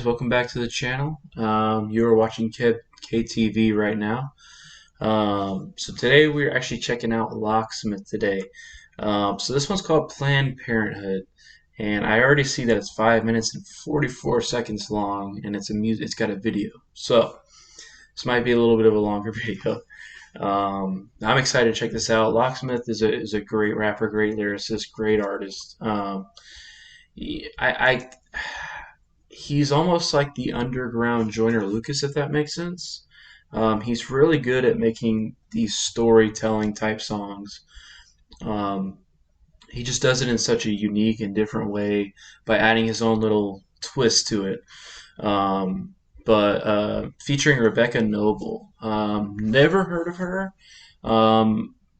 welcome back to the channel. You are watching KTV right now. So today we're actually checking out Locksmith today. So this one's called Planned Parenthood, and I already see that it's 5 minutes and 44 seconds long, and it's got a video. So this might be a little bit of a longer video. I'm excited to check this out. Locksmith is a great rapper, great lyricist, great artist. I he's almost like the underground Joyner Lucas, if that makes sense. He's really good at making these storytelling type songs. Um, he just does it in such a unique and different way by adding his own little twist to it. But featuring Rebecca Noble. Never heard of her.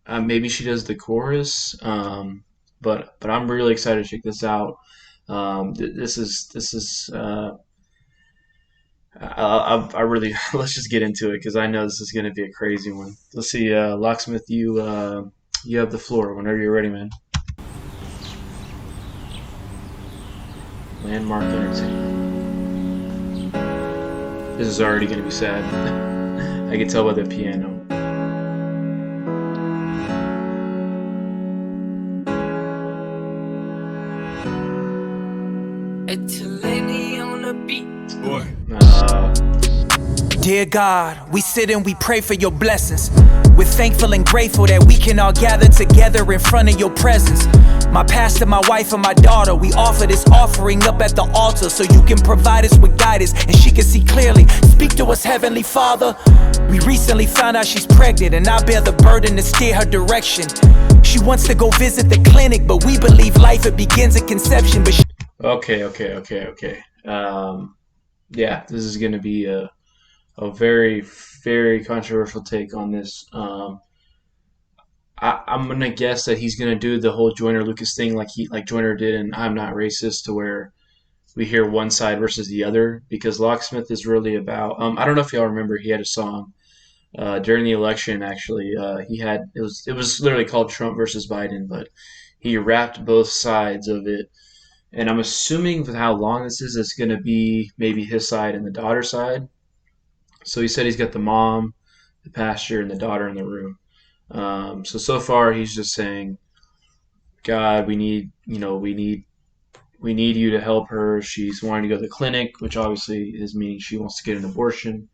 Maybe she does the chorus. But I'm really excited to check this out. This is I really let's just get into it because I know this is going to be a crazy one. Let's see, Locksmith, you have the floor whenever you're ready, man. Landmark Entertainment. This is already going to be sad. I can tell by the piano. It's a lady on the beat. Boy. Dear God, we sit and we pray for your blessings. We're thankful and grateful that we can all gather together in front of your presence. My pastor, my wife, and my daughter, we offer this offering up at the altar so you can provide us with guidance and she can see clearly. Speak to us, Heavenly Father. We recently found out she's pregnant and I bear the burden to steer her direction. She wants to go visit the clinic, but we believe life, it begins at conception. But Okay. Yeah, this is going to be a very, very controversial take on this. I'm gonna guess that he's gonna do the whole Joyner Lucas thing, like Joyner did in "I'm Not Racist," to where we hear one side versus the other. Because Locksmith is really about. I don't know if y'all remember, he had a song during the election. Actually, it was literally called Trump versus Biden, but he rapped both sides of it. And I'm assuming with how long this is, it's gonna be maybe his side and the daughter's side. So he said he's got the mom, the pastor, and the daughter in the room. So far he's just saying, God, we need you to help her. She's wanting to go to the clinic, which obviously is meaning she wants to get an abortion.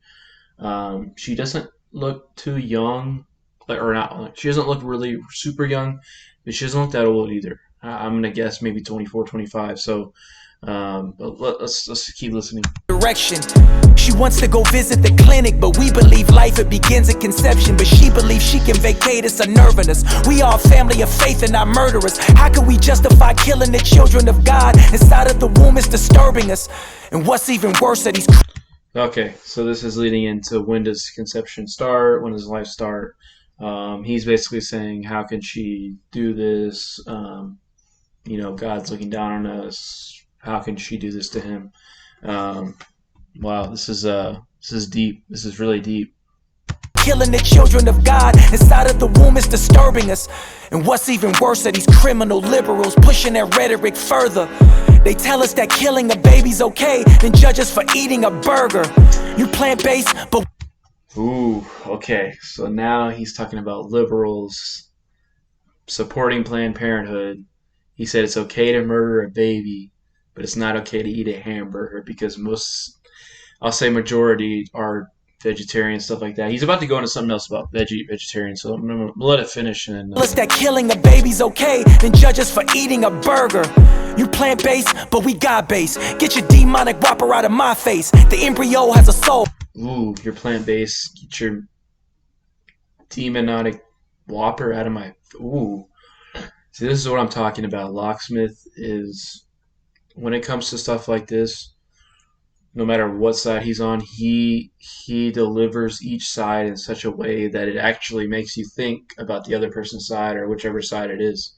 She doesn't look too young, or not. She doesn't look really super young, but she doesn't look that old either. I'm gonna guess maybe 24, 25. So, but let's keep listening. direction. She wants to go visit the clinic, but we believe life, it begins at conception. But she believes she can vacate us, unnerving us. We are a family of faith and not murderers. How can we justify killing the children of God? Inside of the womb is disturbing us. And what's even worse, that he's... Okay, so this is leading into when does conception start? When does life start? He's basically saying, how can she do this? God's looking down on us. How can she do this to him? Wow, this is deep. This is really deep. Killing the children of God inside of the womb is disturbing us. And what's even worse, that these criminal liberals pushing their rhetoric further. They tell us that killing a baby's okay, then judge us for eating a burger. You plant-based, but... Ooh, okay. So now he's talking about liberals supporting Planned Parenthood. He said it's okay to murder a baby, but it's not okay to eat a hamburger because I'll say majority are vegetarian, stuff like that. He's about to go into something else about vegetarian, so I'm gonna let it finish. And tell us that killing a baby's okay, then judge us for eating a burger. You plant-based, but we God-based. Get your demonic whopper out of my face. The embryo has a soul. Ooh, you're plant-based. Get your demonic whopper out of my... Ooh. See, this is what I'm talking about. Locksmith is, when it comes to stuff like this, no matter what side he's on, he delivers each side in such a way that it actually makes you think about the other person's side or whichever side it is.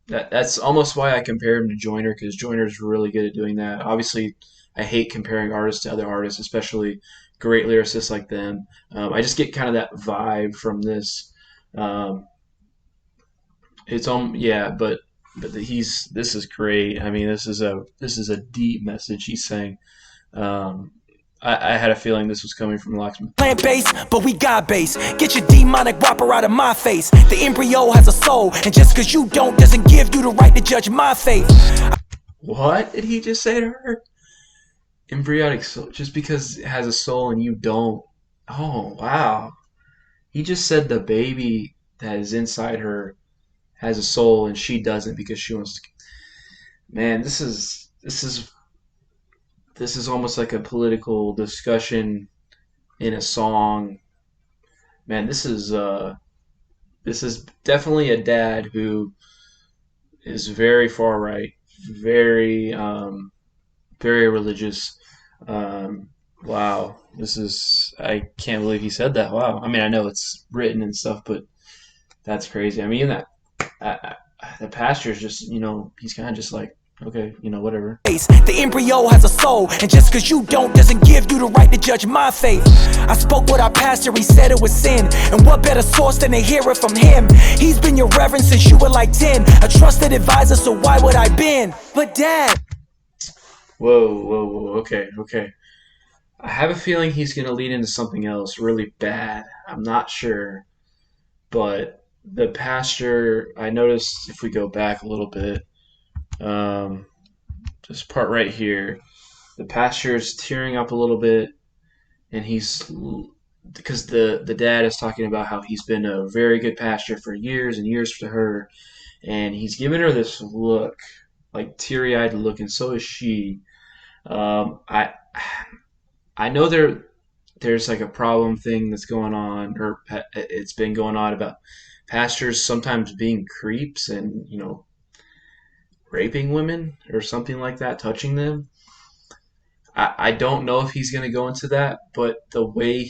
That's almost why I compare him to Joyner, because Joyner's really good at doing that. Obviously, I hate comparing artists to other artists, especially great lyricists like them. I just get kind of that vibe from this. But but this is great. I mean, this is a deep message he's saying. Um, I had a feeling this was coming from Locksmith. Plant base, but we got base. Get your demonic whopper out of my face. The embryo has a soul, and just cause you don't doesn't give you the right to judge my faith. What did he just say to her? Embryonic soul, just because it has a soul and you don't. Oh, wow. He just said the baby that is inside her has a soul and she doesn't because she wants to. Man, this is almost like a political discussion in a song. Man, this is definitely a dad who is very far right, very very religious. Um, wow, I can't believe he said that. Wow. I mean, I know it's written and stuff, but that's crazy. I mean, the pastor's just, he's kind of just like, okay, whatever. The embryo has a soul, and just cause you don't doesn't give you the right to judge my faith. I spoke with our pastor, he said it was sin, and what better source than to hear it from him? He's been your reverend since you were like 10, a trusted advisor, so why would I bend? But Dad, Whoa, whoa, whoa. Okay, okay. I have a feeling he's going to lead into something else really bad. I'm not sure. But the pastor, I noticed if we go back a little bit, um, this part right here, the pastor is tearing up a little bit, and because the dad is talking about how he's been a very good pastor for years and years to her, and he's giving her this look, like teary-eyed look, and so is she. I know there's like a problem thing that's going on, or it's been going on about pastors sometimes being creeps and raping women or something like that, touching them. I don't know if he's going to go into that, but the way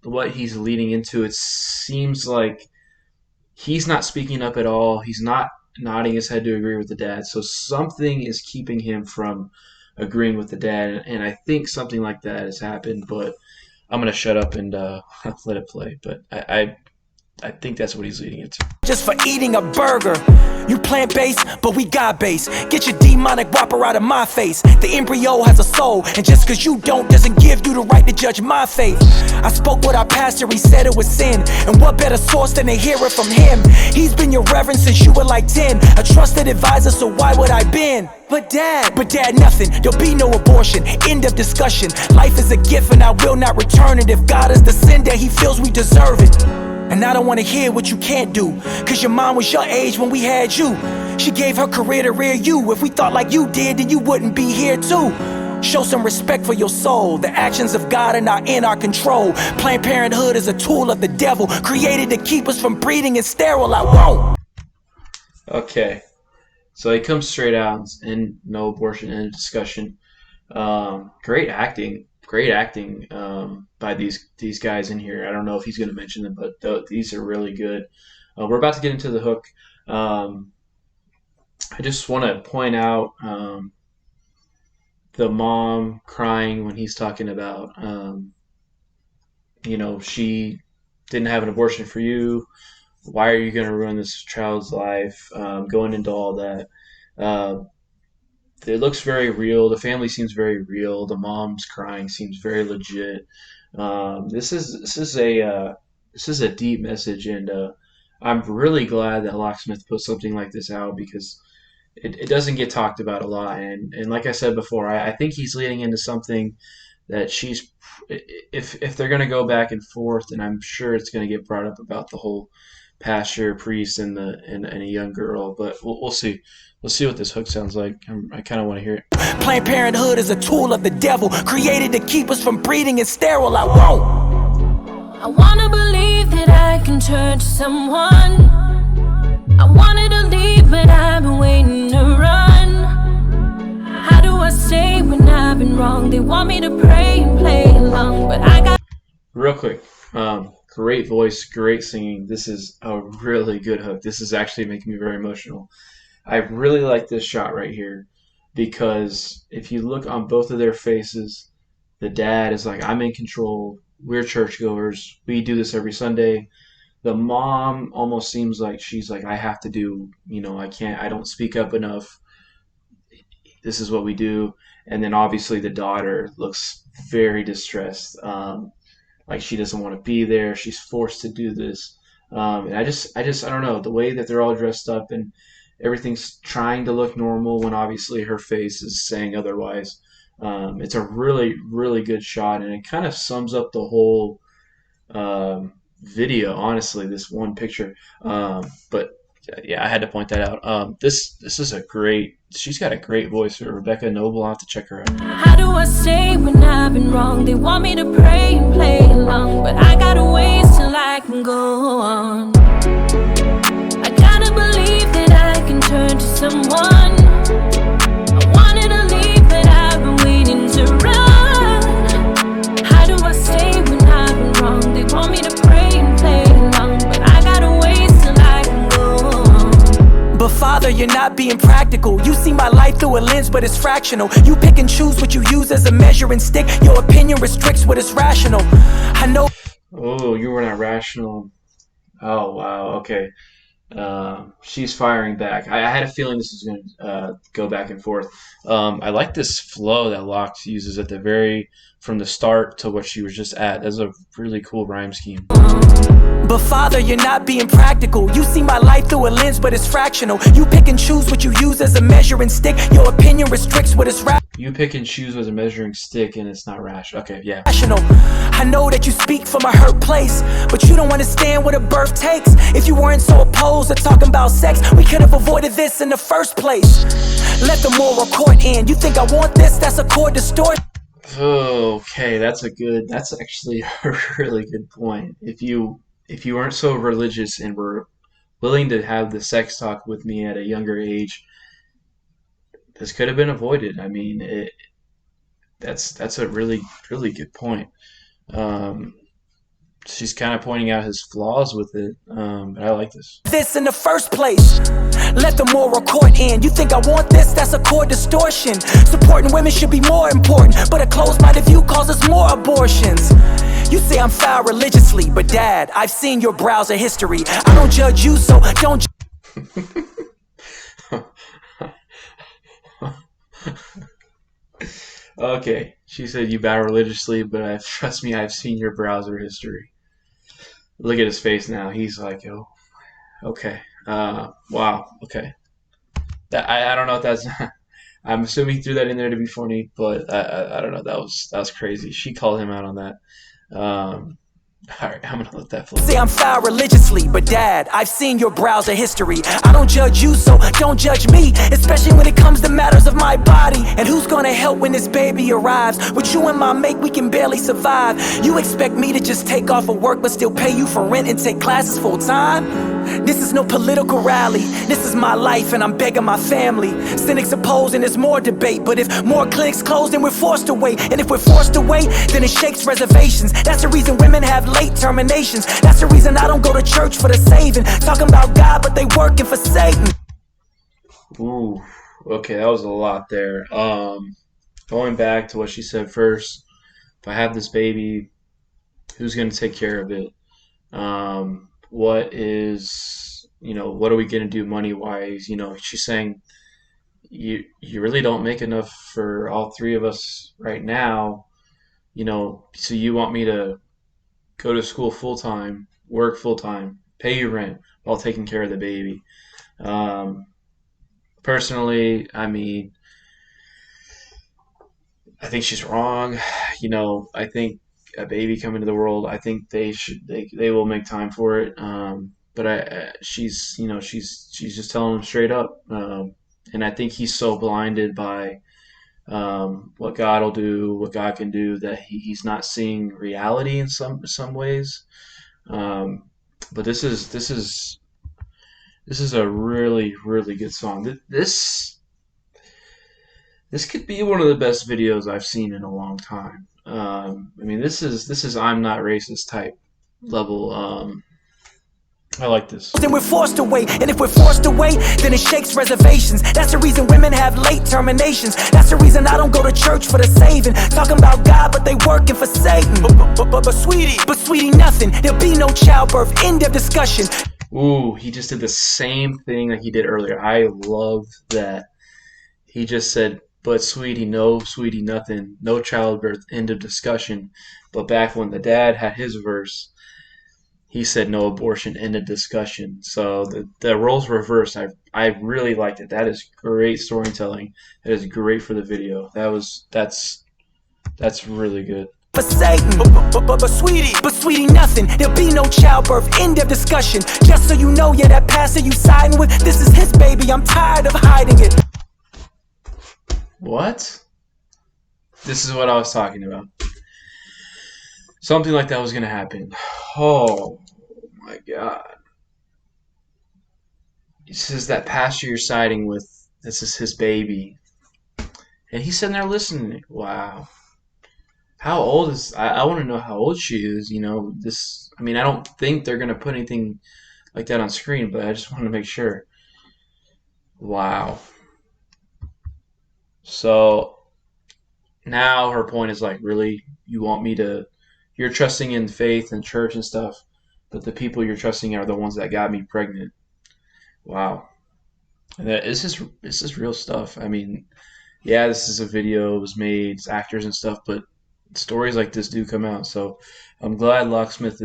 what he's leading into, it seems like he's not speaking up at all. He's not nodding his head to agree with the dad. So something is keeping him from agreeing with the dad, and I think something like that has happened. But I'm gonna shut up and let it play. But I think that's what he's leading into. just for eating a burger. You plant-based, but we God-based. Get your demonic whopper out of my face. The embryo has a soul, and just cause you don't doesn't give you the right to judge my faith. I spoke with our pastor, he said it was sin, and what better source than to hear it from him? He's been your reverend since you were like 10, a trusted advisor, so why would I bend? But dad, nothing, there'll be no abortion. End of discussion. Life is a gift and I will not return it. If God is the sender, he feels we deserve it. And I don't wanna hear what you can't do, cause your mom was your age when we had you. She gave her career to rear you. If we thought like you did, then you wouldn't be here too. Show some respect for your soul. The actions of God are not in our control. Planned Parenthood is a tool of the devil, created to keep us from breeding and sterile. I won't. Okay, so he comes straight out and no abortion in a discussion. Great acting by these guys in here. I don't know if he's going to mention them, but these are really good. We're about to get into the hook. I just want to point out the mom crying when he's talking about, she didn't have an abortion for you. Why are you going to ruin this child's life? Going into all that. It looks very real. The family seems very real. The mom's crying seems very legit. This is a deep message, and I'm really glad that Locksmith put something like this out because it doesn't get talked about a lot. And like I said before, I think he's leading into something that if they're going to go back and forth, and I'm sure it's going to get brought up about the whole pastor, priest, and a young girl, but we'll see. We'll see what this hook sounds like. I kind of want to hear it. Planned Parenthood is a tool of the devil, created to keep us from breeding and sterile. I won't. I wanna believe that I can turn to someone. I wanted to leave, but I've been waiting to run. How do I say when I've been wrong? They want me to pray and play along, but I got. Real quick, great voice, great singing. This is a really good hook. This is actually making me very emotional. I really like this shot right here because if you look on both of their faces, the dad is like, I'm in control. We're churchgoers. We do this every Sunday. The mom almost seems like she's like, I have to do, I don't speak up enough. This is what we do. And then obviously the daughter looks very distressed. Like she doesn't want to be there. She's forced to do this. And I don't know the way that they're all dressed up and everything's trying to look normal when obviously her face is saying otherwise. It's a really, really good shot, and it kind of sums up the whole video. Honestly, this one picture. But yeah, I had to point that out. This is a great. She's got a great voice. Rebecca Noble. I'll have to check her out. How do I say when I've been wrong? They want me to pray and play along, but I gotta wait till I can go on. I gotta believe that I can turn to someone. I wanted to leave, but I've been waiting to run. How do I say when I've been wrong? They want me to pray and play along, but I gotta wait till I can go on. But Father, you're not being practical. You see my life through a lens, but it's fractional. You pick and choose what you use as a measuring stick. Your opinion restricts what is rational. I know. Oh, you were not rational. Oh wow. Okay. She's firing back. I had a feeling this was going to go back and forth. I like this flow that Locke uses at the very from the start to what she was just at. That's a really cool rhyme scheme. But Father, you're not being practical. You see my life through a lens, but it's fractional. You pick and choose what you use as a measuring stick. Your opinion restricts what is rational. You pick and choose as a measuring stick, and it's not rational. Okay, yeah. I know that you speak from a hurt place, but you don't understand what a birth takes. If you weren't so opposed to talking about sex, we could have avoided this in the first place. Let the moral court in. You think I want this? That's a core distortion. Okay, that's actually a really good point. If you weren't so religious and were willing to have the sex talk with me at a younger age, this could have been avoided. I mean, that's a really, really good point. Um, she's kind of pointing out his flaws with it, but I like This in the first place. Let the moral court in. You think I want this? That's a core distortion. Supporting women should be more important, but a closed-minded view causes more abortions. You say I'm foul religiously, but Dad, I've seen your browser history. I don't judge you, so don't. Okay, she said you bow religiously, but trust me, I've seen your browser history. Look at his face now. He's like, oh, okay. Wow. Okay. I don't know if that's. I'm assuming he threw that in there to be funny, but I don't know. That was crazy. She called him out on that. Um, all right, I'm gonna let that flow. Say I'm foul religiously, but Dad, I've seen your browser history. I don't judge you, so don't judge me, especially when it comes to matters of my body. And who's gonna help when this baby arrives? With you and my mate, we can barely survive. You expect me to just take off of work, but still pay you for rent and take classes full time? This is no political rally. This is my life, and I'm begging my family. Cynics oppose, and there's more debate. But if more clinics close, then we're forced to wait. And if we're forced to wait, then it shakes reservations. That's the reason women have late terminations. That's the reason I don't go to church for the saving. Talking about God, but they working for Satan. Ooh, okay, that was a lot there. Going back to what she said first, if I have this baby, who's going to take care of it? What are we going to do money wise? She's saying you really don't make enough for all three of us right now. So you want me to go to school full time, work full time, pay you rent while taking care of the baby. Um, Personally, I mean, I think she's wrong. I think a baby coming to the world, I think they will make time for it. But she's just telling him straight up. And I think he's so blinded by what God will do, what God can do, that he's not seeing reality in some ways. Um, but this is a really, really good song. This could be one of the best videos I've seen in a long time. I mean, this is I'm not racist type level. I like this. And we're forced away, and if we're forced away, then it shakes reservations. That's the reason women have late terminations. That's the reason I don't go to church for the saving. Talking about God, but they working for Satan. But sweetie, nothing. There'll be no childbirth. End of discussion. Ooh, he just did the same thing that he did earlier. I love that. He just said, but sweetie, no, sweetie, nothing. No childbirth. End of discussion. But back when the dad had his verse, he said no abortion, end of discussion. So the roles reversed. I really liked it. That is great storytelling. That is great for the video. That's really good. For Satan, but sweetie, nothing. There'll be no childbirth. End of discussion. Just so you know, yeah, that pastor you siding with, this is his baby. I'm tired of hiding it. What? This is what I was talking about. Something like that was gonna happen. Oh my God. He says that pastor you're siding with, this is his baby. And he's sitting there listening. Wow. How old is I want to know how old she is, you know, this I mean I don't think they're gonna put anything like that on screen, but I just want to make sure. Wow. So now her point is like, really? You want me to you're trusting in faith and church and stuff, but the people you're trusting are the ones that got me pregnant. Wow. And this is real stuff. I mean, yeah, this is a video, it was made, it's actors and stuff, but stories like this do come out. So I'm glad Locksmith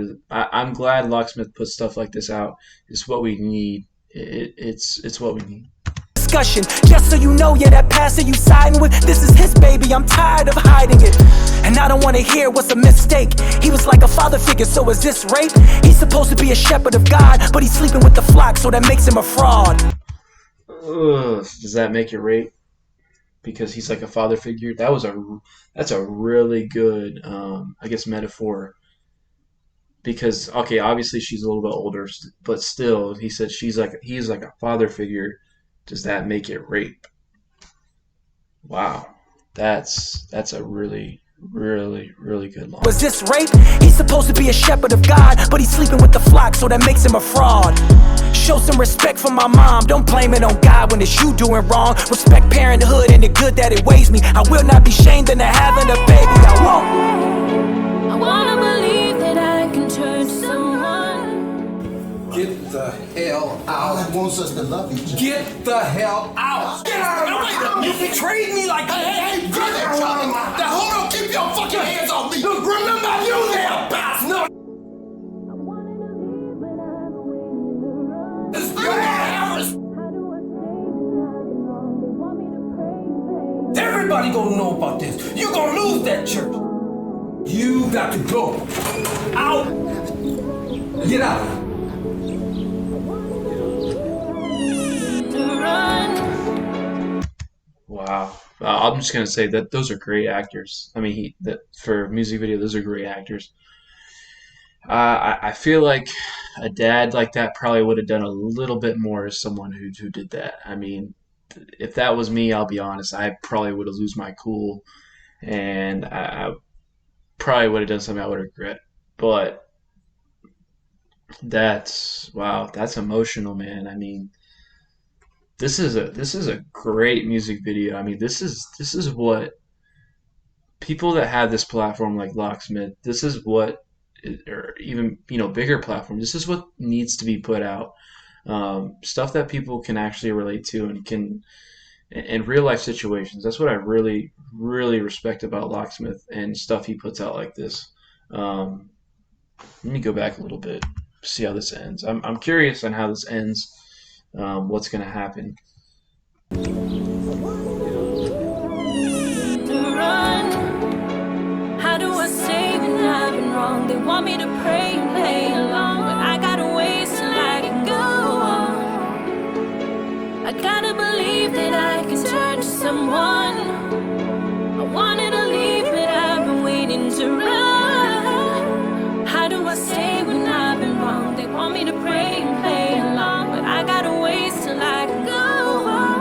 puts stuff like this out. It's what we need. It's what we need. Discussion, just so you know, yeah, that pastor you siding with, this is his baby. I'm tired of hiding it, and I don't want to hear what's a mistake. He was like a father figure, so is this rape? He's supposed to be a shepherd of God, but he's sleeping with the flock, so that makes him a fraud. Ugh, does that make it rape? Because he's like a father figure. That's a really good I guess metaphor. Because okay, obviously she's a little bit older, but still, he said he's like a father figure. Does that make it rape? Wow, that's a really really good line. Was this rape? He's supposed to be a shepherd of God, but he's sleeping with the flock, so that makes him a fraud. Show some respect for my mom. Don't blame it on God when it's you doing wrong. Respect parenthood and the good that it weighs me. I will not be shamed into having a baby. I won't. I wanna believe that I can turn to someone. Get the hell God out. wants us to love each other. Get the hell out. Get out of my house. You betrayed me like Hey, brother, now hold on, keep your fucking hands off me. Remember you there, bastard. No. Everybody gonna know about this. You gonna lose that church. You got to go. Out. Get out. Wow. I'm just gonna say that those are great actors. I mean, that for music video, those are great actors. I feel like a dad like that probably would have done a little bit more as someone who did that. I mean, if that was me, I'll be honest, I probably would have lose my cool, and I probably would have done something I would regret. But wow, that's emotional, man. I mean, this is a great music video. I mean, this is what people that have this platform like Locksmith, this is what, or even bigger platform. This is what needs to be put out. Stuff that people can actually relate to and can in real life situations. That's what I really respect about Locksmith and stuff he puts out like this. Let me go back a little bit, see how this ends. I'm curious on how this ends. What's going to happen. How do I say when I've been wrong? They want me to pray and play along, but I gotta wait till I can go on. I gotta believe that I can turn to someone. I wanted to leave, but I've been waiting to run. How do I say when I've been wrong? They want me to pray and play along, but I gotta wait till I can go on.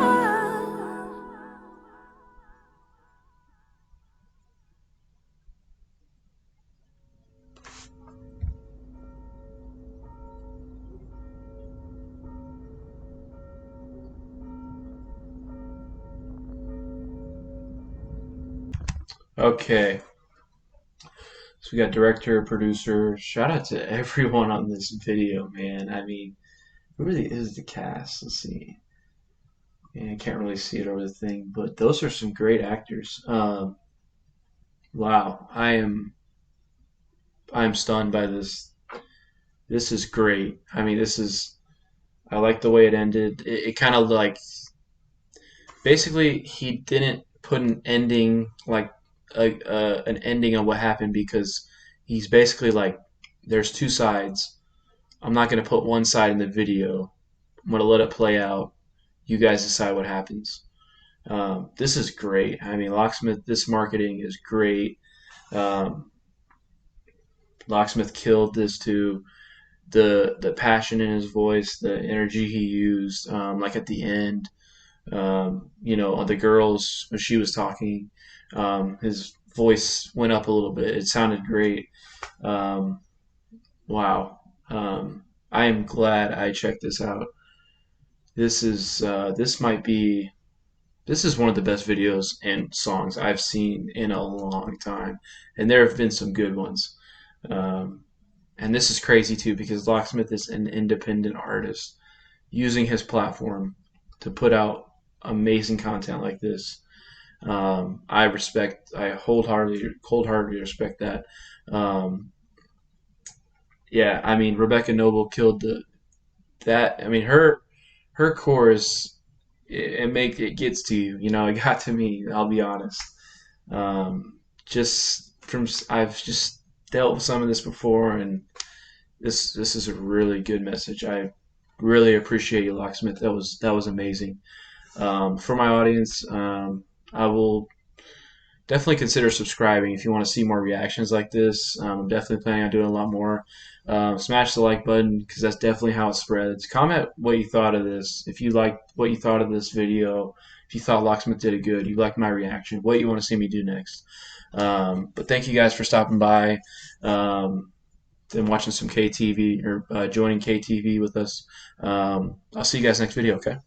Okay. So we got director, producer. Shout out to everyone on this video, man. I mean, who really is the cast? Let's see. Yeah, I can't really see it over the thing, but those are some great actors. Wow, I am stunned by this. This is great. I mean, this is. I like the way it ended. It kind of like basically he didn't put an ending like an ending on what happened because he's basically like there's two sides. I'm not going to put one side in the video. I'm going to let it play out. You guys decide what happens. This is great. I mean, Locksmith. This marketing is great. Um, Locksmith killed this too. The passion in his voice, the energy he used, like at the end, on the girls when she was talking, his voice went up a little bit. It sounded great. Um, wow. I am glad I checked this out. This is one of the best videos and songs I've seen in a long time, and there have been some good ones. Um, and this is crazy too because Locksmith is an independent artist using his platform to put out amazing content like this. I wholeheartedly respect that. Um, yeah, I mean, Rebecca Noble killed that. I mean, her chorus, it gets to you. You know, it got to me. I'll be honest. Just from I've just dealt with some of this before, and this is a really good message. I really appreciate you, Locksmith. That was amazing. For my audience, I will definitely consider subscribing if you want to see more reactions like this. I'm definitely planning on doing a lot more. Smash the like button because that's definitely how it spreads. Comment what you thought of this. If you liked what you thought of this video, if you thought Locksmith did it good, you liked my reaction, what you want to see me do next. But thank you guys for stopping by and watching some KTV or joining KTV with us. I'll see you guys next video, okay?